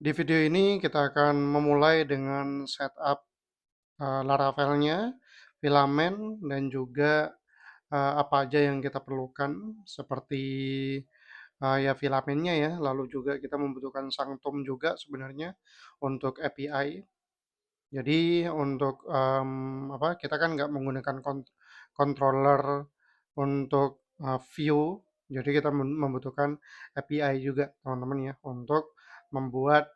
Di video ini kita akan memulai dengan setup Laravelnya, filamen, dan juga apa aja yang kita perlukan seperti ya filamennya ya, lalu juga kita membutuhkan Sanctum juga sebenarnya untuk API. Jadi untuk apa kita kan nggak menggunakan controller untuk view, jadi kita membutuhkan API juga teman-teman ya untuk membuat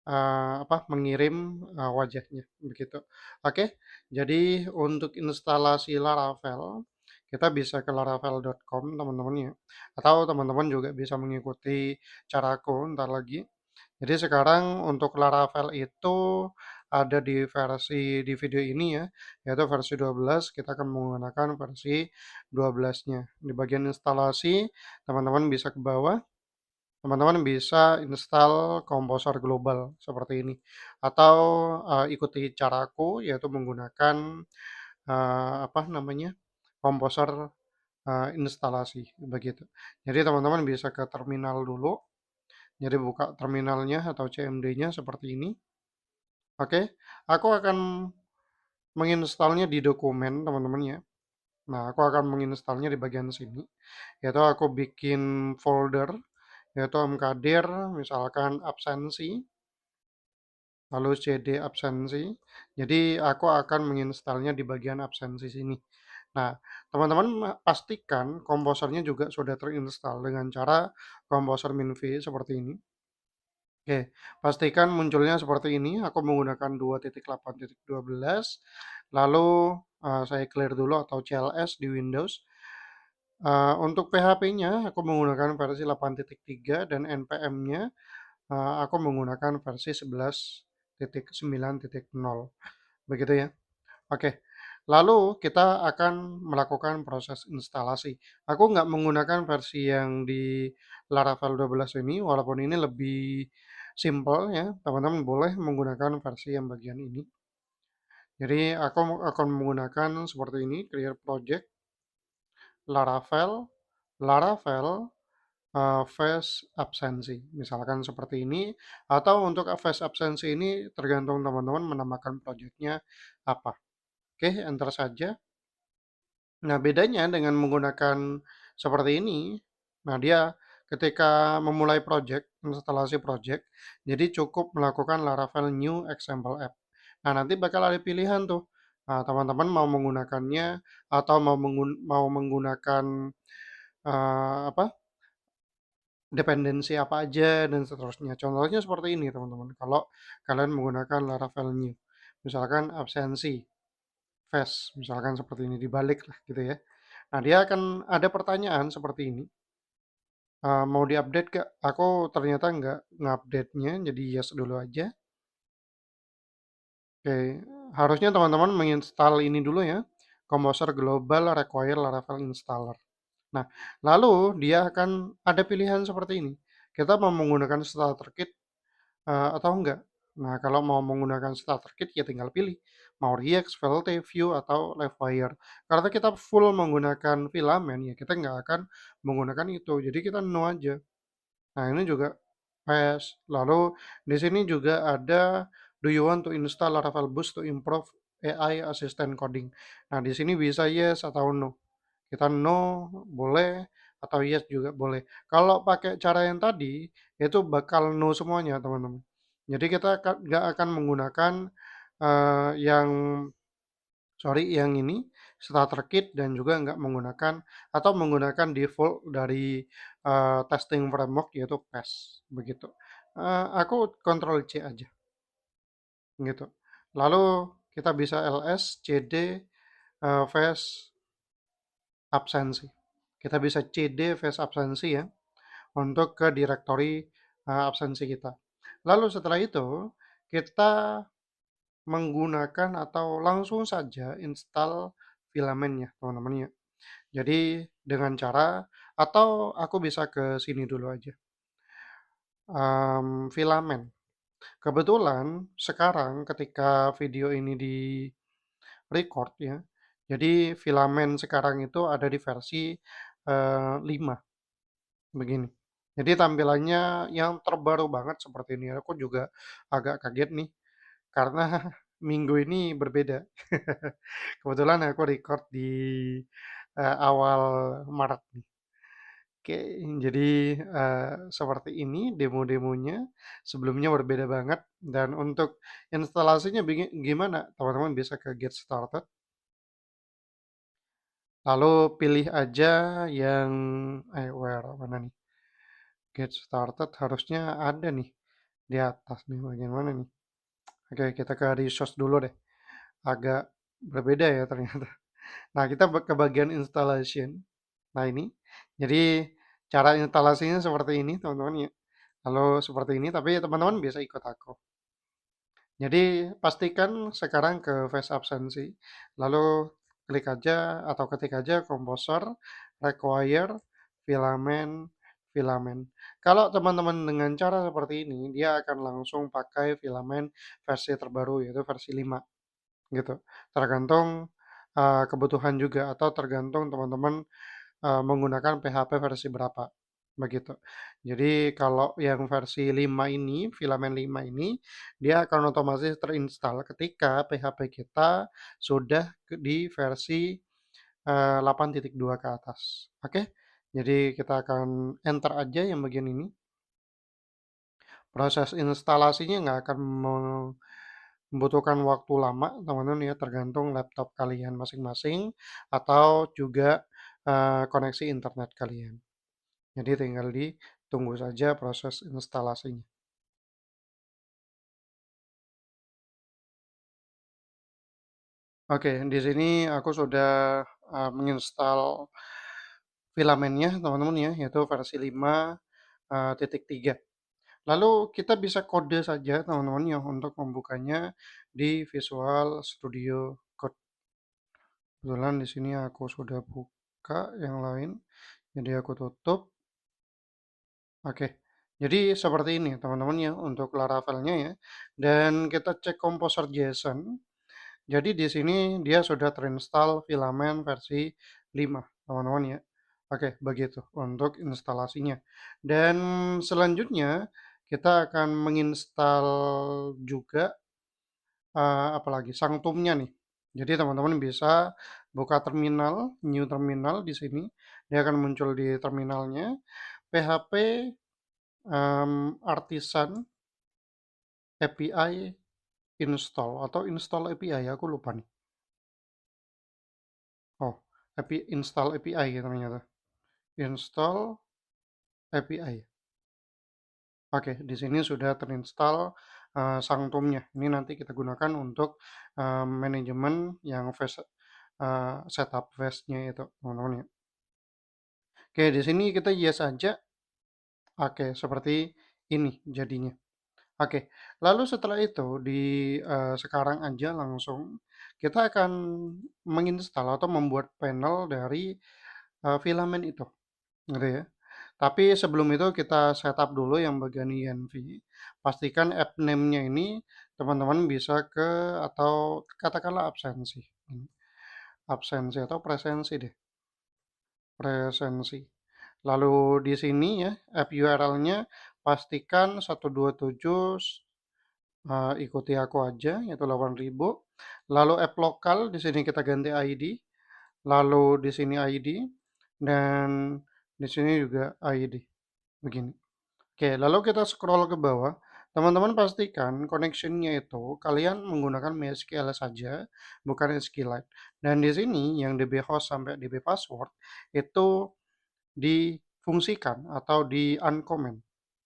apa, mengirim, wajahnya, begitu. Oke, jadi untuk instalasi Laravel, kita bisa ke laravel.com teman-teman ya, atau teman-teman juga bisa mengikuti caraku ntar lagi. Jadi sekarang untuk Laravel itu ada di video ini ya, yaitu versi 12, kita akan menggunakan versi 12-nya. Di bagian instalasi, teman-teman bisa ke bawah, teman-teman bisa install Composer Global seperti ini, atau ikuti caraku yaitu menggunakan apa namanya, Composer instalasi begitu. Jadi teman-teman bisa ke terminal dulu, jadi buka terminalnya atau CMD-nya seperti ini. Oke, aku akan menginstalnya di dokumen teman-teman ya. Nah, aku akan menginstalnya di bagian sini, yaitu aku bikin folder, yaitu mkdir, misalkan absensi, lalu cd absensi. Jadi aku akan menginstalnya di bagian absensi sini. Nah, teman-teman pastikan komposernya juga sudah terinstall dengan cara komposer min-v seperti ini. Oke, pastikan munculnya seperti ini. Aku menggunakan 2.8.12. Lalu saya clear dulu atau CLS di Windows. Untuk PHP-nya aku menggunakan versi 8.3 dan NPM-nya aku menggunakan versi 11.9.0. Begitu ya. Oke. Lalu kita akan melakukan proses instalasi. Aku nggak menggunakan versi yang di Laravel 12 ini, walaupun ini lebih simple ya. Teman-teman boleh menggunakan versi yang bagian ini. Jadi aku akan menggunakan seperti ini, create project, Laravel, Laravel, phase absensi, misalkan seperti ini, atau untuk phase absensi ini tergantung teman-teman menamakan projectnya apa. Oke, enter saja. Nah, bedanya dengan menggunakan seperti ini, nah dia ketika memulai project, instalasi project, jadi cukup melakukan Laravel new example app. Nah, nanti bakal ada pilihan tuh. Nah, teman-teman mau menggunakannya atau mau menggunakan apa? Dependensi apa aja dan seterusnya. Contohnya seperti ini, teman-teman. Kalau kalian menggunakan Laravel new, misalkan absensi, fast, misalkan seperti ini dibalik lah gitu ya. Nah, dia akan ada pertanyaan seperti ini. Mau diupdate gak? Aku ternyata nggak ngupdate-nya, jadi yes dulu aja. Oke, harusnya teman-teman menginstal ini dulu ya. Composer Global Require Laravel Installer. Nah, lalu dia akan ada pilihan seperti ini. Kita mau menggunakan starter kit atau enggak. Nah, kalau mau menggunakan starter kit ya tinggal pilih mau React, Svelte, Vue, atau Livewire. Karena kita full menggunakan filamen ya kita nggak akan menggunakan itu. Jadi kita no aja. Nah, ini juga PES. Lalu di sini juga ada do you want to install Laravel Boost to improve AI assistant coding. Nah, di sini bisa yes atau no. Kita no boleh atau yes juga boleh. Kalau pakai cara yang tadi itu bakal no semuanya, teman-teman. Jadi kita nggak akan menggunakan yang sorry yang ini starter kit dan juga nggak menggunakan atau menggunakan default dari testing framework yaitu PES begitu. Aku Ctrl C aja gitu. Lalu kita bisa ls cd face absensi. Kita bisa cd face absensi ya untuk ke directory absensi kita. Lalu setelah itu kita menggunakan atau langsung saja install filamennya teman-teman ya. Jadi dengan cara atau aku bisa ke sini dulu aja. Filamen. Kebetulan sekarang ketika video ini di record ya. Jadi filamen sekarang itu ada di versi 5 begini. Jadi tampilannya yang terbaru banget seperti ini. Aku juga agak kaget nih karena minggu ini berbeda. Kebetulan aku record di awal Maret nih. Oke, jadi seperti ini demo-demonya. Sebelumnya berbeda banget dan untuk instalasinya gimana? Teman-teman bisa ke Get Started, lalu pilih aja yang where mana nih? Get Started harusnya ada nih di atas nih bagian mana nih? Oke, kita ke resource dulu deh. Agak berbeda ya ternyata. Nah, kita ke bagian installation. Nah, ini. Jadi cara instalasinya seperti ini, teman-teman ya. Lalu seperti ini, tapi teman-teman bisa ikut aku. Jadi pastikan sekarang ke face absensi, lalu klik aja atau ketik aja composer, require, filament, filament. Kalau teman-teman dengan cara seperti ini, dia akan langsung pakai filament versi terbaru yaitu versi 5 gitu. Tergantung kebutuhan juga atau tergantung teman-teman menggunakan PHP versi berapa, begitu. Jadi kalau yang versi 5 ini, filamen 5 ini, dia akan otomatis terinstall ketika PHP kita sudah di versi 8.2 ke atas. Oke, jadi kita akan enter aja yang bagian ini. Proses instalasinya nggak akan membutuhkan waktu lama, teman-teman ya, tergantung laptop kalian masing-masing atau juga koneksi internet kalian. Jadi tinggal ditunggu saja proses instalasinya. Oke, di sini aku sudah menginstal filamennya, teman-teman ya, yaitu versi 5.3. Lalu kita bisa kode saja, teman-teman ya, untuk membukanya di Visual Studio Code. Kebetulan di sini aku sudah buka yang lain, jadi aku tutup. Oke, jadi seperti ini teman-teman ya untuk Laravelnya ya. Dan kita cek Composer JSON. Jadi di sini dia sudah terinstall filamen versi 5, teman-teman ya. Oke, begitu untuk instalasinya. Dan selanjutnya kita akan menginstal juga apalagi Sanctumnya nih. Jadi teman-teman bisa buka terminal, new terminal di sini. Dia akan muncul di terminalnya. PHP Artisan API install atau install API, aku lupa nih. Oh, install API ya ternyata. Install API. Oke, di sini sudah terinstall Sanctumnya. Ini nanti kita gunakan untuk manajemen yang setup face-nya itu, teman-teman ya. Oke, di sini kita yes saja. Oke, seperti ini jadinya. Oke, lalu setelah itu sekarang aja langsung kita akan menginstal atau membuat panel dari filamen itu, gitu ya. Tapi sebelum itu kita setup dulu yang bagian INV. Pastikan app name-nya ini teman-teman bisa ke atau katakanlah absensi. Absensi atau presensi deh, presensi. Lalu di sini ya, app URL-nya pastikan 127 ikuti aku aja yaitu 8.000. Lalu app lokal di sini kita ganti ID, lalu di sini ID dan di sini juga ID begini. Oke, lalu kita scroll ke bawah. Teman-teman pastikan connection-nya itu kalian menggunakan MySQL saja, bukan SQLite. Dan di sini yang DB host sampai DB password itu difungsikan atau di uncomment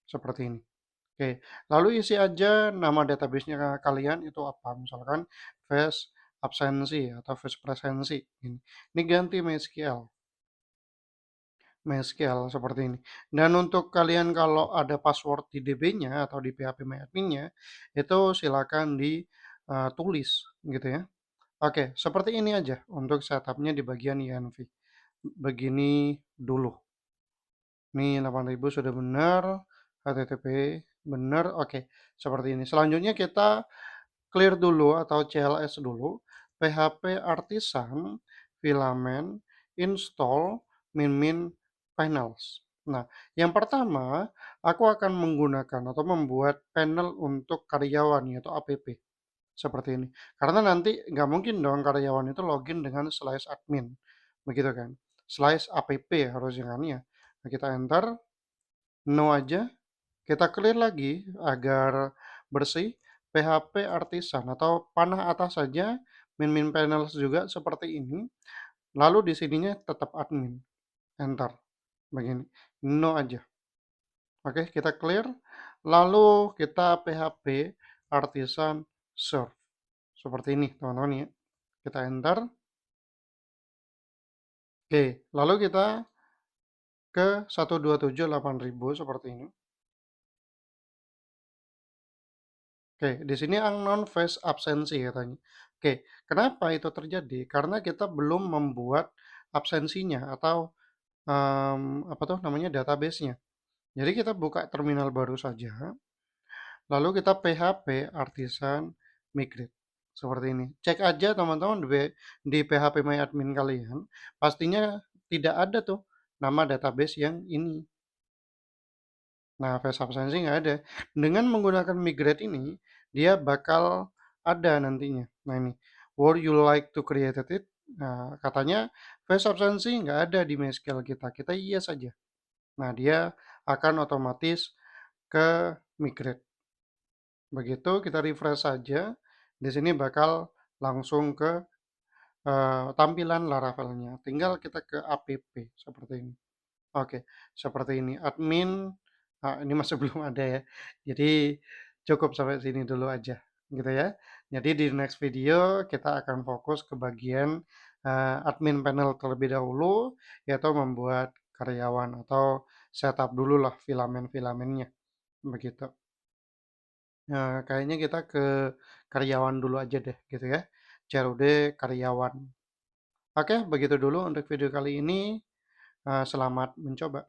seperti ini. Oke, lalu isi aja nama database-nya kalian itu apa. Misalkan face absensi atau face presensi. Ini ganti MySQL. MySQL seperti ini. Dan untuk kalian kalau ada password di DB-nya atau di PHP-MyAdmin-nya, itu silakan ditulis gitu ya. Oke, seperti ini aja untuk setupnya di bagian INV. Begini dulu. Ini 8.000 sudah benar, HTTP benar, oke. Seperti ini. Selanjutnya kita clear dulu atau CLS dulu. PHP Artisan, Filament, Install, Min panels. Nah, yang pertama, aku akan menggunakan atau membuat panel untuk karyawan yaitu APP, seperti ini. Karena nanti nggak mungkin dong karyawan itu login dengan slash admin, begitu kan. Slash APP harusnya kan ya. Nah, kita enter, no aja, kita clear lagi agar bersih, PHP artisan atau panah atas saja, min panel juga seperti ini. Lalu di sininya tetap admin, enter, begini, no aja. Oke, kita clear. Lalu kita PHP artisan serve. Seperti ini, teman-teman ya. Kita enter. Oke, lalu kita ke 127.8.000 seperti ini. Oke, di sini unknown face absensi katanya. Oke, kenapa itu terjadi? Karena kita belum membuat absensinya atau apa tuh namanya database-nya. Jadi kita buka terminal baru saja. Lalu kita PHP artisan migrate. Seperti ini. Cek aja teman-teman di PHP My Admin kalian. Pastinya tidak ada tuh nama database yang ini. Nah, face absensi nggak ada. Dengan menggunakan migrate ini, dia bakal ada nantinya. Nah ini, would you like to create it? Nah, katanya face absensi nggak ada di MySQL kita. Kita yes saja. Nah, dia akan otomatis ke migrate. Begitu kita refresh saja, di sini bakal langsung ke tampilan Laravelnya. Tinggal kita ke app seperti ini. Oke, seperti ini. Admin, ini masih belum ada ya. Jadi cukup sampai sini dulu aja, gitu ya. Jadi di next video kita akan fokus ke bagian admin panel terlebih dahulu, yaitu membuat karyawan atau setup dulu lah filamen-filamennya, begitu. Kayaknya kita ke karyawan dulu aja deh, gitu ya. CRUD karyawan. Oke, begitu dulu untuk video kali ini. Selamat mencoba.